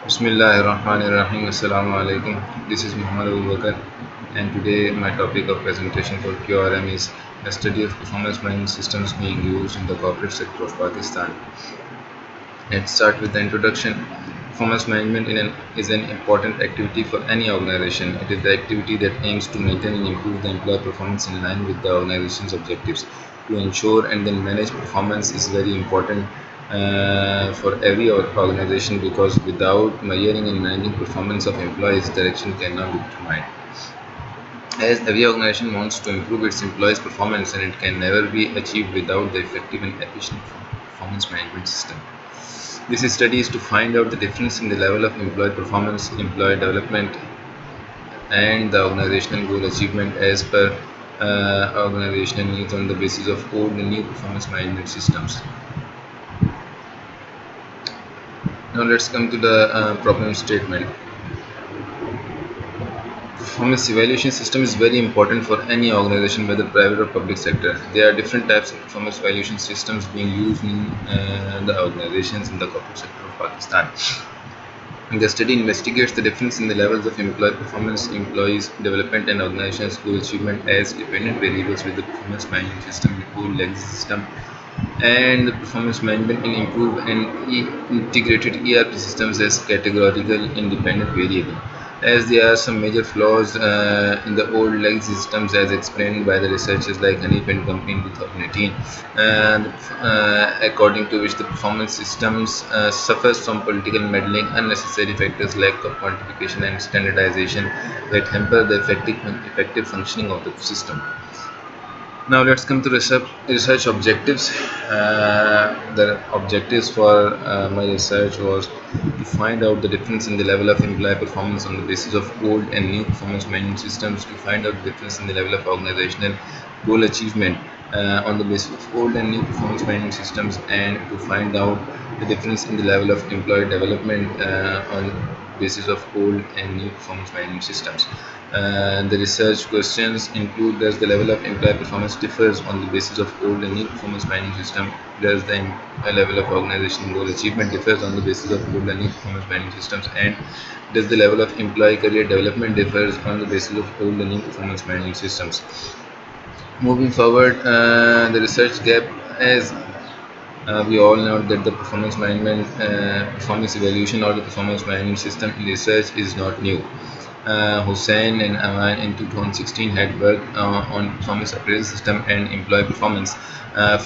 Bismillahirrahmanirrahim. Assalamu alaikum. This is Muhammad Abu Bakr, and today my topic of presentation for QRM is a study of performance management systems being used in the corporate sector of Pakistan. Let's start with the introduction. Performance management is an important activity for any organization. It is the activity that aims to maintain and improve the employee performance in line with the organization's objectives. To ensure and then manage performance is very important for every organization, because without measuring and managing performance of employees, direction cannot be determined. As every organization wants to improve its employees' performance, and it can never be achieved without the effective and efficient performance management system. This study is to find out the difference in the level of employee performance, employee development, and the organizational goal achievement as per organizational needs on the basis of old and new performance management systems. Now let's come to the problem statement. Performance evaluation system is very important for any organization, whether private or public sector. There are different types of performance evaluation systems being used in the organizations in the corporate sector of Pakistan. The study investigates the difference in the levels of employee performance, employees development, and organization's goal achievement as dependent variables with the performance management system, the old legacy system, and the performance management in improved and integrated ERP systems as categorical independent variable. As there are some major flaws in the old legacy systems, as explained by the researchers like Hanif and Company in 2018, according to which the performance systems suffers from political meddling, unnecessary factors, lack of quantification and standardization that hamper the effective functioning of the system. Now let's come to research objectives. The objectives for my research was to find out the difference in the level of employee performance on the basis of old and new performance management systems, to find out the difference in the level of organizational goal achievement on the basis of old and new performance management systems, and to find out the difference in the level of employee development on basis of old and new performance management systems. The research questions include: does the level of employee performance differs on the basis of old and new performance management system? Does the level of organizational goal achievement differs on the basis of old and new performance management systems? And does the level of employee career development differs on the basis of old and new performance management systems? Moving forward, the research gap, as we all know that the performance management, performance evaluation or the performance management system in research is not new. Hussain and Aman in 2016 had worked on performance appraisal system and employee performance.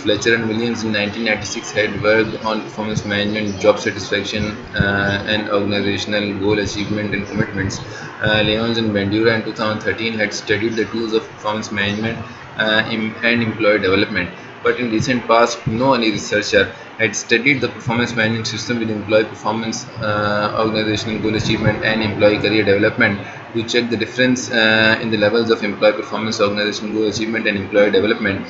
Fletcher and Williams in 1996 had worked on performance management, job satisfaction, and organizational goal achievement and commitments. Lyons and Bandura in 2013 had studied the tools of performance management and employee development. But in recent past, no early researcher had studied the performance management system with employee performance, organizational goal achievement, and employee career development to check the difference in the levels of employee performance, organizational goal achievement, and employee development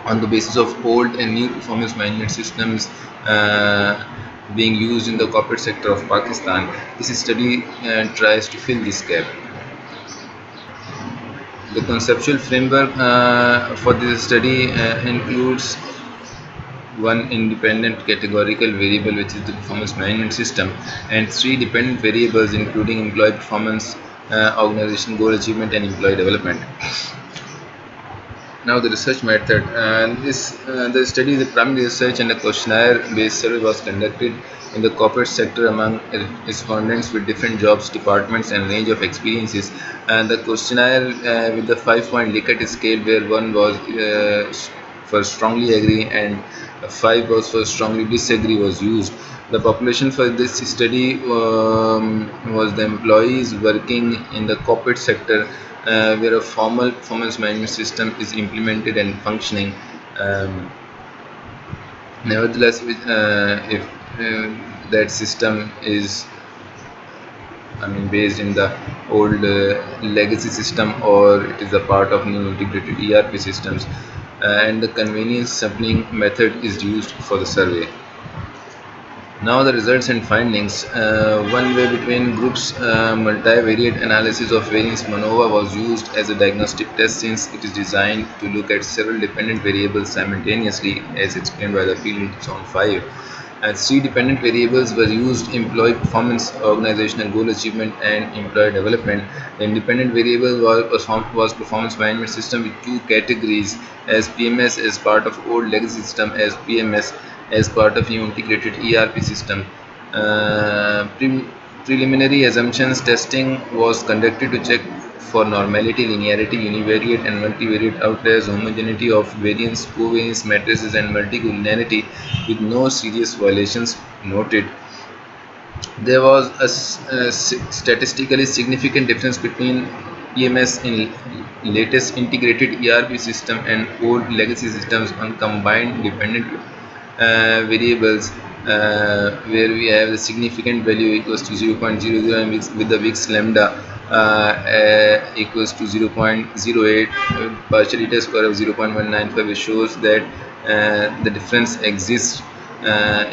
on the basis of old and new performance management systems being used in the corporate sector of Pakistan. This study tries to fill this gap. The conceptual framework for this study includes one independent categorical variable, which is the performance management system, and three dependent variables including employee performance, organization goal achievement, and employee development. Now the research method. The study is a primary research and a questionnaire-based survey was conducted in the corporate sector among respondents with different jobs, departments, and range of experiences. And the questionnaire with the 5-point Likert scale, where 1 was for strongly agree and 5 was for strongly disagree, was used. The population for this study was the employees working in the corporate sector where a formal performance management system is implemented and functioning. Nevertheless, if that system is based in the old legacy system, or it is a part of new integrated ERP systems, and the convenience sampling method is used for the survey. Now the results and findings. One way between groups multivariate analysis of variance MANOVA was used as a diagnostic test, since it is designed to look at several dependent variables simultaneously, as explained by the field in 2005. As three dependent variables were used: employee performance, organizational goal achievement, and employee development. The independent variable was performance management system with two categories: as PMS as part of old legacy system, as PMS as part of new integrated ERP system. Preliminary assumptions testing was conducted to check for normality, linearity, univariate and multivariate outliers, homogeneity of variance, covariance matrices, and multicollinearity, with no serious violations noted. There was a statistically significant difference between PMS in latest integrated ERP system and old legacy systems on combined dependent variables, where we have the significant value equals to 0.00 and with the Wix lambda equals to 0.08, partial eta square of 0.195, which shows that the difference exists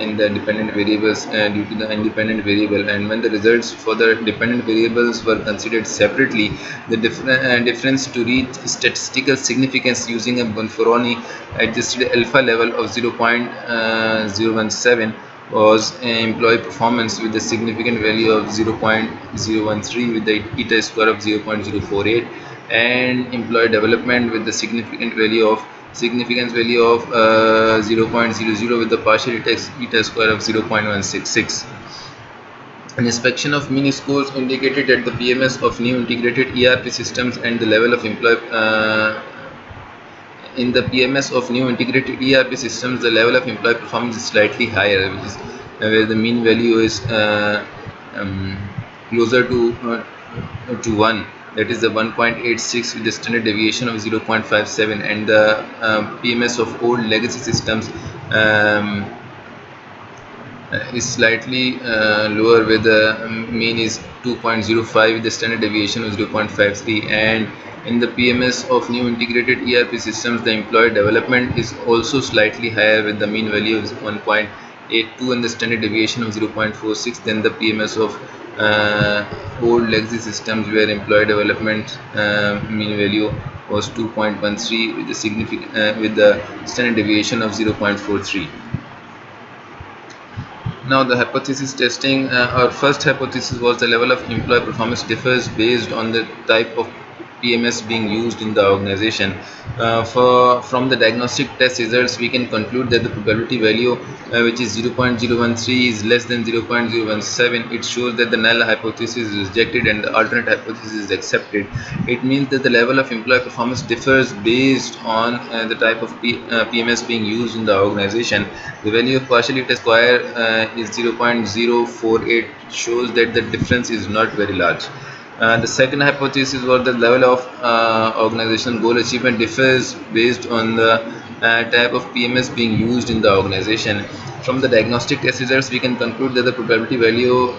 in the dependent variables due to the independent variable. And when the results for the dependent variables were considered separately, the difference to reach statistical significance using a Bonferroni adjusted alpha level of 0.017 was employee performance with a significant value of 0.013 with the eta square of 0.048, and employee development with the significance value of 0.00 with the partial eta square of 0.166. An inspection of mini scores indicated that the PMS of new integrated ERP systems and the level of employee in the PMS of new integrated ERP systems, the level of employee performance is slightly higher, which is where the mean value is closer to 1, that is the 1.86 with the standard deviation of 0.57, and the PMS of old legacy systems is slightly lower, where the mean is 2.05 with the standard deviation of 0.53, and in the PMS of new integrated ERP systems, the employee development is also slightly higher with the mean value of 1.82 and the standard deviation of 0.46 than the PMS of old legacy systems, where employee development mean value was 2.13 with the with the standard deviation of 0.43. Now the hypothesis testing. Our first hypothesis was the level of employee performance differs based on the type of PMS being used in the organization. From the diagnostic test results, we can conclude that the probability value, which is 0.013, is less than 0.017. It shows that the null hypothesis is rejected and the alternate hypothesis is accepted. It means that the level of employee performance differs based on the type of PMS being used in the organization. The value of partial eta square is 0.048, shows that the difference is not very large. The second hypothesis was the level of organizational goal achievement differs based on the type of PMS being used in the organization. From the diagnostic test results, we can conclude that the probability value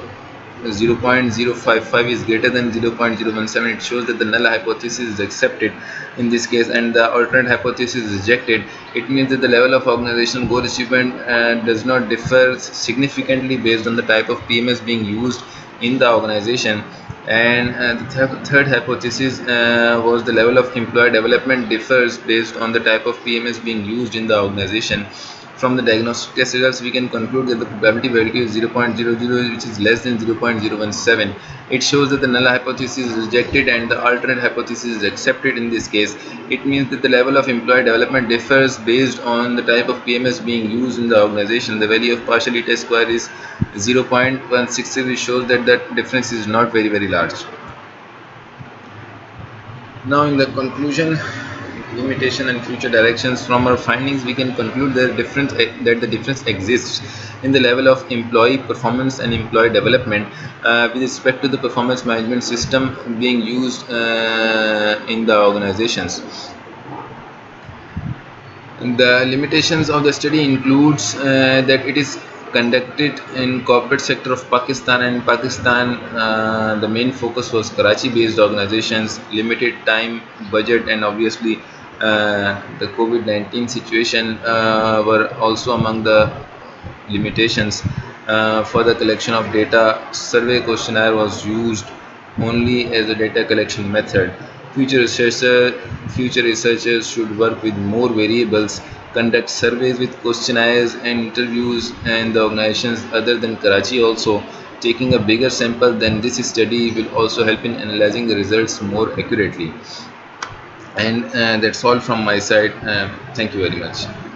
0.055 is greater than 0.017. It shows that the null hypothesis is accepted in this case and the alternate hypothesis is rejected. It means that the level of organizational goal achievement does not differ significantly based on the type of PMS being used in the organization. And the third hypothesis was the level of employee development differs based on the type of PMS being used in the organization. From the diagnostic test results, we can conclude that the probability value is 0.00, which is less than 0.017. It shows that the null hypothesis is rejected and the alternate hypothesis is accepted in this case. It means that the level of employee development differs based on the type of PMS being used in the organization. The value of partial eta square is 0.163, which shows that that difference is not very large. Now in the conclusion, limitation and future directions, from our findings we can conclude that the difference exists in the level of employee performance and employee development with respect to the performance management system being used in the organizations. The limitations of the study includes that it is conducted in corporate sector of Pakistan, and in Pakistan the main focus was Karachi based organizations, limited time, budget, and obviously the COVID-19 situation were also among the limitations. For the collection of data, survey questionnaire was used only as a data collection method. Future researchers should work with more variables conduct surveys with questionnaires and interviews and the organizations other than Karachi also. Taking a bigger sample than this study will also help in analyzing the results more accurately. And that's all from my side. Thank you very much.